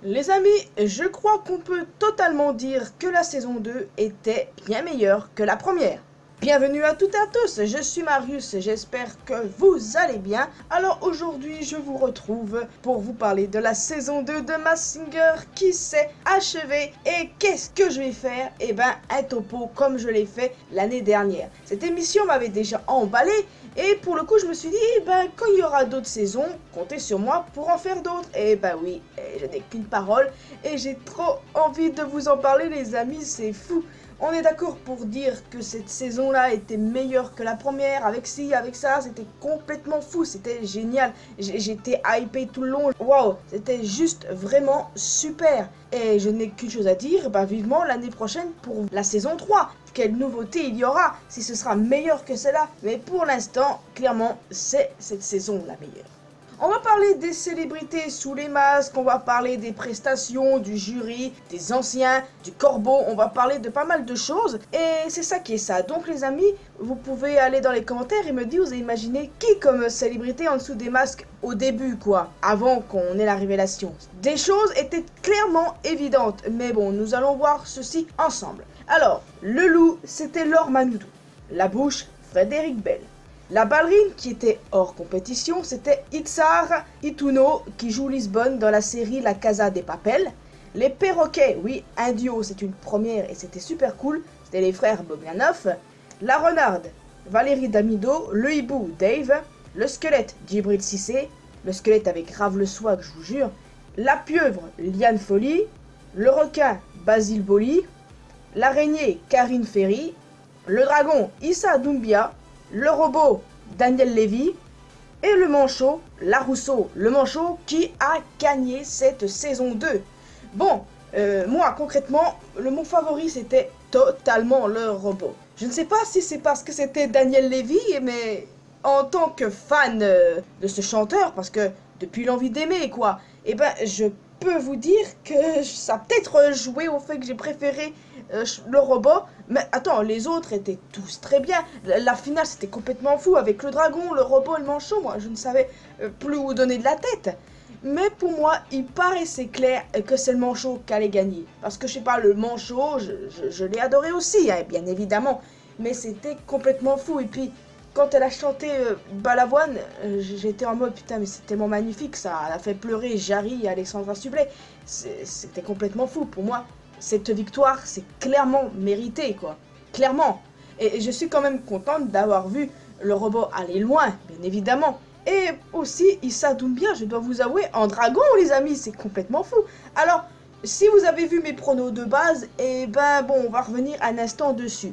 Les amis, je crois qu'on peut totalement dire que la saison 2 était bien meilleure que la première. Bienvenue à toutes et à tous, je suis Marius, j'espère que vous allez bien. Alors aujourd'hui, je vous retrouve pour vous parler de la saison 2 de Masked Singer qui s'est achevée. Et qu'est-ce que je vais faire? Eh ben, un topo comme je l'ai fait l'année dernière. Cette émission m'avait déjà emballé et pour le coup, je me suis dit, quand il y aura d'autres saisons, comptez sur moi pour en faire d'autres. Et oui, je n'ai qu'une parole et j'ai trop envie de vous en parler les amis, c'est fou. On est d'accord pour dire que cette saison-là était meilleure que la première, avec ci, avec ça, c'était complètement fou, c'était génial. J'étais hypé tout le long, waouh, c'était juste vraiment super. Et je n'ai qu'une chose à dire, vivement l'année prochaine pour la saison 3. Quelle nouveauté il y aura, si ce sera meilleur que celle-là. Mais pour l'instant, clairement, c'est cette saison la meilleure. On va parler des célébrités sous les masques, on va parler des prestations, du jury, des anciens, du corbeau, on va parler de pas mal de choses. Et c'est ça qui est ça. Donc les amis, vous pouvez aller dans les commentaires et me dire, vous avez imaginé qui comme célébrité en dessous des masques au début quoi, avant qu'on ait la révélation. Des choses étaient clairement évidentes, mais bon, nous allons voir ceci ensemble. Alors, le loup, c'était Laure Manodou. La bouche, Frédéric Bell. La ballerine qui était hors compétition, c'était Itzhar Ituno qui joue Lisbonne dans la série La Casa de Papel. Les perroquets, oui, un duo, c'est une première et c'était super cool, c'était les frères Bogdanov. La renarde, Valérie Damido, le hibou, Dave. Le squelette, Djibril Cissé, le squelette avec grave le swag, je vous jure. La pieuvre, Liane Folly. Le requin, Basile Boli. L'araignée, Karine Ferry. Le dragon, Issa Doumbia. Le robot, Daniel Lévy, et le manchot, Larousseau. Le manchot qui a gagné cette saison 2. Bon, moi concrètement, mon favori c'était totalement le robot. Je ne sais pas si c'est parce que c'était Daniel Lévy, mais en tant que fan de ce chanteur, parce que depuis l'envie d'aimer quoi, je peux vous dire que ça a peut-être joué au fait que j'ai préféré le robot. Mais attends, les autres étaient tous très bien. La finale c'était complètement fou avec le dragon, le robot et le manchot. Moi je ne savais plus où donner de la tête. Mais pour moi, il paraissait clair que c'est le manchot qui allait gagner. Parce que je sais pas, le manchot, je l'ai adoré aussi, hein, bien évidemment. Mais c'était complètement fou. Et puis, quand elle a chanté Balavoine, j'étais en mode putain, mais c'est tellement magnifique, ça a fait pleurer Jarry et Alexandra Sublet. C'était complètement fou. Pour moi, cette victoire, c'est clairement mérité, quoi. Clairement. Et je suis quand même contente d'avoir vu le robot aller loin, bien évidemment. Et aussi, Issa Doumbia, je dois vous avouer, en dragon, les amis, c'est complètement fou. Alors, si vous avez vu mes pronos de base, bon, on va revenir un instant dessus.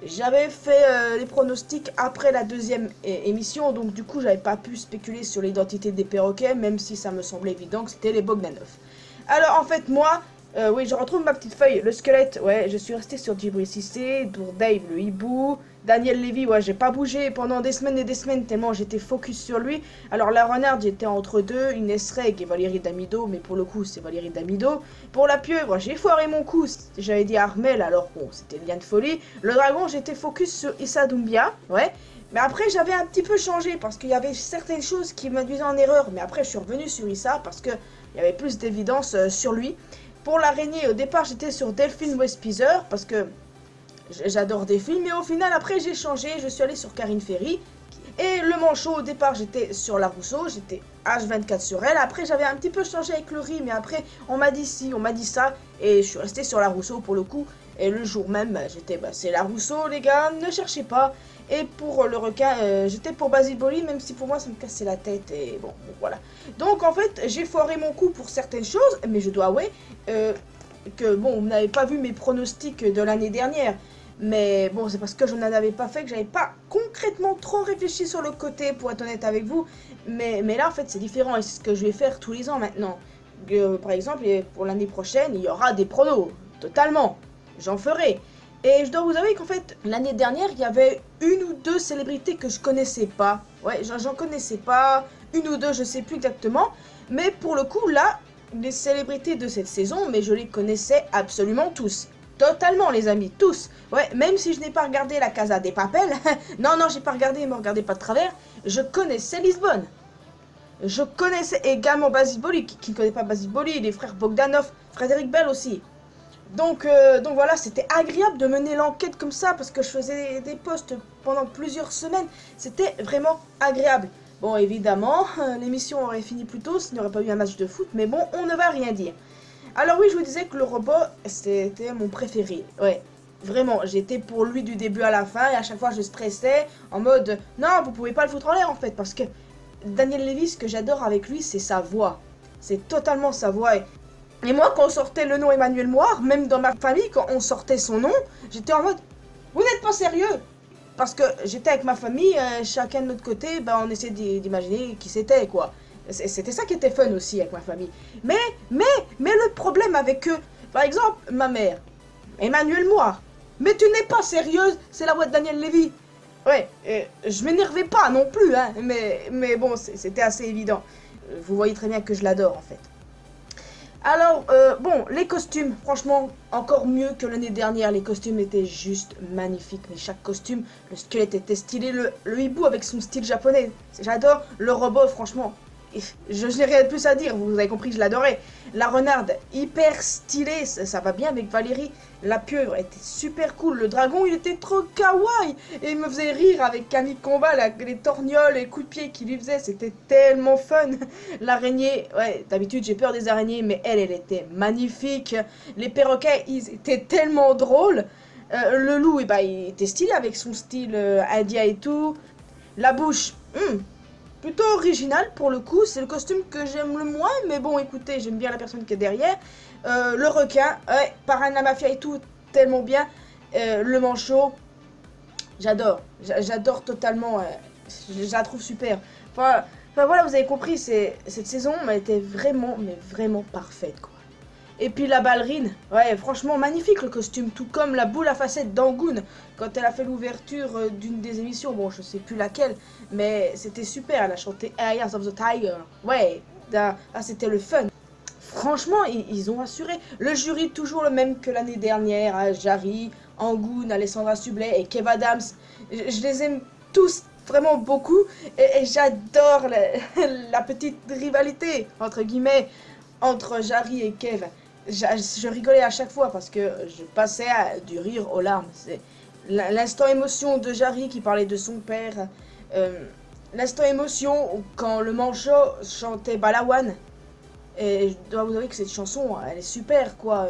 J'avais fait les pronostics après la deuxième émission, donc du coup, j'avais pas pu spéculer sur l'identité des perroquets, même si ça me semblait évident que c'était les Bogdanov. Alors, en fait, moi... oui, je retrouve ma petite feuille. Le squelette, ouais, je suis resté sur Djibril Cissé, pour Dave le hibou. Daniel Lévy, ouais, j'ai pas bougé pendant des semaines et des semaines tellement j'étais focus sur lui. Alors la renarde, j'étais entre deux, Inès Reg et Valérie Damido, mais pour le coup, c'est Valérie Damido. Pour la pieuvre, j'ai foiré mon coup, j'avais dit Armel, alors bon, c'était Liane Folly. Le dragon, j'étais focus sur Issa Doumbia, ouais. Mais après, j'avais un petit peu changé parce qu'il y avait certaines choses qui m'induisaient en erreur. Mais après, je suis revenu sur Issa parce qu'il y avait plus d'évidence sur lui. Pour l'araignée, au départ, j'étais sur Delphine Westpizer parce que j'adore Delphine. Mais au final, après, j'ai changé. Je suis allé sur Karine Ferry. Et le manchot, au départ, j'étais sur Larousseau. J'étais H24 sur elle. Après, j'avais un petit peu changé avec le riz. Mais après, on m'a dit ci, on m'a dit ça. Et je suis resté sur Larousseau pour le coup. Et le jour même, j'étais, c'est Larousseau, les gars. Ne cherchez pas. Et pour le requin, j'étais pour Basile Boli, même si pour moi ça me cassait la tête. Et bon, voilà. Donc en fait, j'ai foiré mon coup pour certaines choses, mais je dois avouer que bon, vous n'avez pas vu mes pronostics de l'année dernière. Mais bon, c'est parce que je n'en avais pas fait, que j'avais pas concrètement trop réfléchi sur le côté, pour être honnête avec vous. Mais là, en fait, c'est différent et c'est ce que je vais faire tous les ans maintenant. Par exemple, pour l'année prochaine, il y aura des pronos, totalement. J'en ferai. Et je dois vous avouer qu'en fait, l'année dernière, il y avait une ou deux célébrités que je connaissais pas. Ouais, j'en connaissais pas. Une ou deux, je sais plus exactement. Mais pour le coup, là, les célébrités de cette saison, mais je les connaissais absolument tous. Totalement, les amis, tous. Ouais, même si je n'ai pas regardé la Casa de Papel. Non, j'ai pas regardé, me regardez pas de travers. Je connaissais Lisbonne. Je connaissais également Basile Boli, qui ne connaît pas Basile Boli, les frères Bogdanov, Frédéric Bell aussi. Donc voilà, c'était agréable de mener l'enquête comme ça, parce que je faisais des posts pendant plusieurs semaines. C'était vraiment agréable. Bon, évidemment, l'émission aurait fini plus tôt s'il n'y aurait pas eu un match de foot, mais bon, on ne va rien dire. Alors oui, je vous disais que le robot, c'était mon préféré. Ouais, vraiment, j'étais pour lui du début à la fin, et à chaque fois je stressais, en mode, non, vous pouvez pas le foutre en l'air en fait, parce que Daniel Levy, ce que j'adore avec lui, c'est sa voix. C'est totalement sa voix. Et moi, quand on sortait le nom Emmanuel Moir, même dans ma famille, quand on sortait son nom, j'étais en mode, vous n'êtes pas sérieux? Parce que j'étais avec ma famille, chacun de notre côté, on essayait d'imaginer qui c'était, quoi. C'était ça qui était fun aussi avec ma famille. Mais le problème avec eux, par exemple, ma mère, Emmanuel Moir, mais tu n'es pas sérieuse, c'est la voix de Daniel Levy. Ouais, je m'énervais pas non plus, hein, mais bon, c'était assez évident. Vous voyez très bien que je l'adore, en fait. Alors, bon, les costumes, franchement, encore mieux que l'année dernière. Les costumes étaient juste magnifiques. Mais chaque costume, le squelette était stylé. Le hibou avec son style japonais, j'adore. Le robot, franchement, je n'ai rien de plus à dire. Vous avez compris que je l'adorais. La renarde, hyper stylée. Ça va bien avec Valérie. La pieuvre était super cool. Le dragon, il était trop kawaii. Et il me faisait rire avec Camille Combat, les torgnoles, les coups de pied qu'il lui faisait. C'était tellement fun. L'araignée, ouais, d'habitude j'ai peur des araignées, mais elle était magnifique. Les perroquets, ils étaient tellement drôles. Le loup, il était stylé avec son style indien et tout. La bouche, plutôt original pour le coup. C'est le costume que j'aime le moins, mais bon, écoutez, j'aime bien la personne qui est derrière. Le requin, ouais, parrain de la mafia et tout, tellement bien. Le manchot, j'adore totalement. Je la trouve super. Enfin voilà, vous avez compris, cette saison était vraiment, mais vraiment parfaite, quoi. Et puis la ballerine, ouais, franchement magnifique le costume, tout comme la boule à facettes d'Angoon, quand elle a fait l'ouverture d'une des émissions, bon je sais plus laquelle, mais c'était super, elle a chanté Eyes of the Tiger, ouais, c'était le fun. Franchement, ils ont assuré. Le jury toujours le même que l'année dernière, hein, Jarry, Angoon, Alessandra Sublet et Kev Adams, je les aime tous vraiment beaucoup, et j'adore la petite rivalité, entre guillemets, entre Jarry et Kev. Je rigolais à chaque fois parce que je passais du rire aux larmes. C'est l'instant émotion de Jarry qui parlait de son père. L'instant émotion quand le manchot chantait Balawan. Et je dois vous avouer que cette chanson, elle est super, quoi.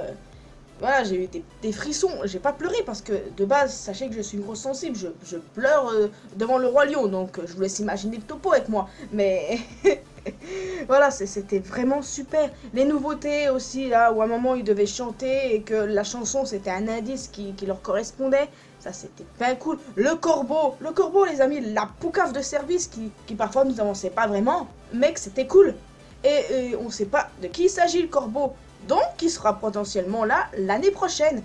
Voilà, j'ai eu des frissons. J'ai pas pleuré parce que de base, sachez que je suis une grosse sensible. Je pleure devant le roi lion, donc je vous laisse imaginer le topo avec moi. Mais voilà, c'était vraiment super. Les nouveautés aussi, là, où à un moment ils devaient chanter et que la chanson c'était un indice qui leur correspondait. Ça c'était bien cool. Le corbeau, les amis, la poucave de service qui parfois nous avançait pas vraiment, mais que c'était cool. Et on sait pas de qui il s'agit le corbeau. Donc, il sera potentiellement là l'année prochaine.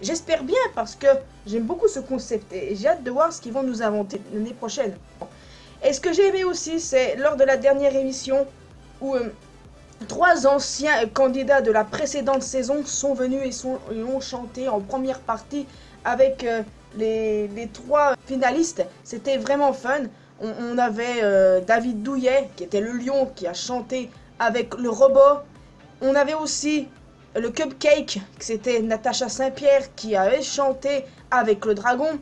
J'espère bien parce que j'aime beaucoup ce concept et j'ai hâte de voir ce qu'ils vont nous inventer l'année prochaine. Et ce que j'ai aimé aussi, c'est lors de la dernière émission où 3 anciens candidats de la précédente saison sont venus et ont chanté en première partie avec les 3 finalistes. C'était vraiment fun. On avait David Douillet, qui était le lion, qui a chanté avec le robot. On avait aussi le Cupcake, c'était Natacha Saint-Pierre qui avait chanté avec le dragon.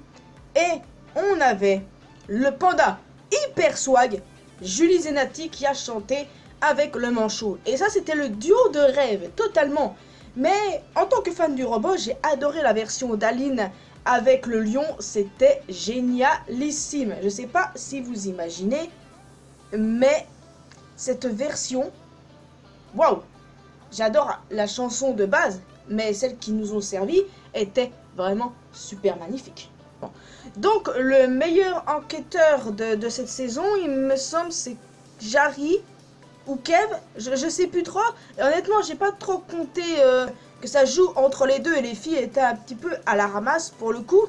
Et on avait le panda hyper swag, Julie Zenati, qui a chanté avec le manchot. Et ça, c'était le duo de rêve, totalement. Mais en tant que fan du robot, j'ai adoré la version d'Aline avec le lion. C'était génialissime. Je sais pas si vous imaginez, mais cette version, waouh! J'adore la chanson de base, mais celle qui nous ont servi était vraiment super magnifique. Bon. Donc, le meilleur enquêteur de cette saison, il me semble, c'est Jarry ou Kev. Je sais plus trop. Et honnêtement, j'ai pas trop compté que ça joue entre les deux et les filles étaient un petit peu à la ramasse pour le coup.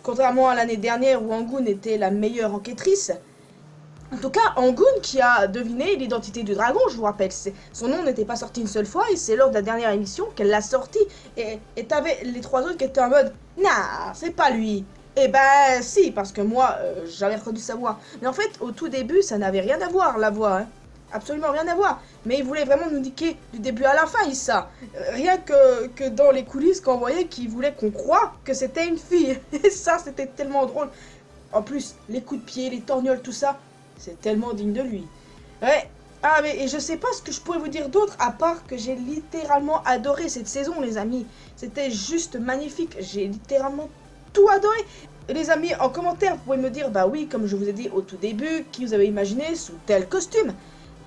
Contrairement à l'année dernière où Angoon était la meilleure enquêtrice. En tout cas, Angoon qui a deviné l'identité du dragon, je vous rappelle, son nom n'était pas sorti une seule fois et c'est lors de la dernière émission qu'elle l'a sorti. Et t'avais les 3 autres qui étaient en mode « Nah, c'est pas lui !» Eh ben si, parce que moi, j'avais reconnu sa voix. Mais en fait, au tout début, ça n'avait rien à voir, la voix. Hein. absolument rien à voir. Mais il voulait vraiment nous niquer du début à la fin, Issa. Rien que dans les coulisses, quand on voyait qu'il voulait qu'on croie que c'était une fille. Et ça, c'était tellement drôle. En plus, les coups de pied, les torgnoles, tout ça, c'est tellement digne de lui. Ouais. Ah, mais je sais pas ce que je pourrais vous dire d'autre, à part que j'ai littéralement adoré cette saison, les amis. C'était juste magnifique. J'ai littéralement tout adoré. Et les amis, en commentaire, vous pouvez me dire, bah oui, comme je vous ai dit au tout début, qui vous avez imaginé sous tel costume.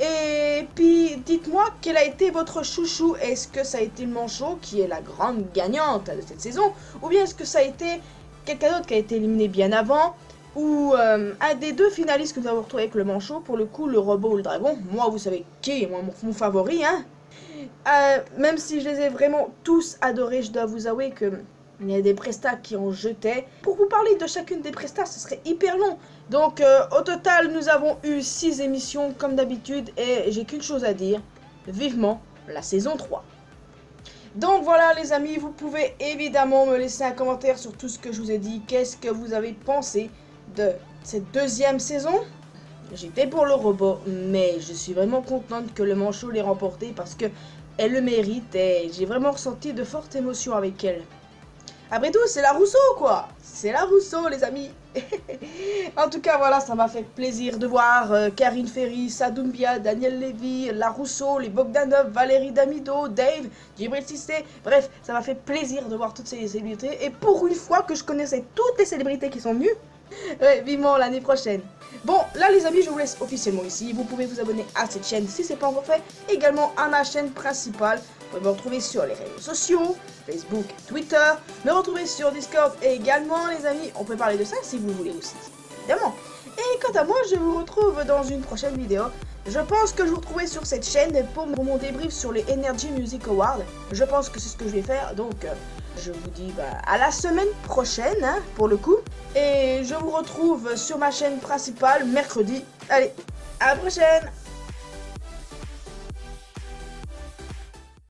Et puis, dites-moi, quel a été votre chouchou? Est-ce que ça a été le manchot, qui est la grande gagnante de cette saison? Ou bien est-ce que ça a été quelqu'un d'autre qui a été éliminé bien avant? Ou un des deux finalistes que nous avons retrouvé avec le manchot, pour le coup, le robot ou le dragon? Moi, vous savez qui est mon favori, hein? Même si je les ai vraiment tous adorés, je dois vous avouer que il y a des prestats qui en jetaient. Pour vous parler de chacune des prestats, ce serait hyper long. Donc, au total, nous avons eu 6 émissions, comme d'habitude, et j'ai qu'une chose à dire. Vivement la saison 3. Donc voilà les amis, vous pouvez évidemment me laisser un commentaire sur tout ce que je vous ai dit. Qu'est-ce que vous avez pensé de cette deuxième saison? J'étais pour le robot, mais je suis vraiment contente que le manchot l'ait remporté parce que elle le mérite et j'ai vraiment ressenti de fortes émotions avec elle. Après tout, c'est la Rousseau quoi. C'est la Rousseau les amis. En tout cas voilà, ça m'a fait plaisir de voir Karine Ferry, Sadoumbia, Daniel Lévy, la Rousseau, les Bogdanov, Valérie Damido, Dave, Djibril Cissé. Bref, ça m'a fait plaisir de voir toutes ces célébrités. Et pour une fois que je connaissais toutes les célébrités qui sont venues, ouais, vivement l'année prochaine. Bon, là les amis, je vous laisse officiellement ici. Vous pouvez vous abonner à cette chaîne si ce n'est pas encore fait. Également à ma chaîne principale. Vous pouvez me retrouver sur les réseaux sociaux, Facebook, Twitter. Me retrouver sur Discord et également les amis. On peut parler de ça si vous voulez aussi, évidemment. Et quant à moi, je vous retrouve dans une prochaine vidéo. Je pense que je vous retrouverai sur cette chaîne pour mon débrief sur les Energy Music Awards. Je pense que c'est ce que je vais faire, donc je vous dis à la semaine prochaine, hein, pour le coup. Et je vous retrouve sur ma chaîne principale mercredi. Allez, à la prochaine!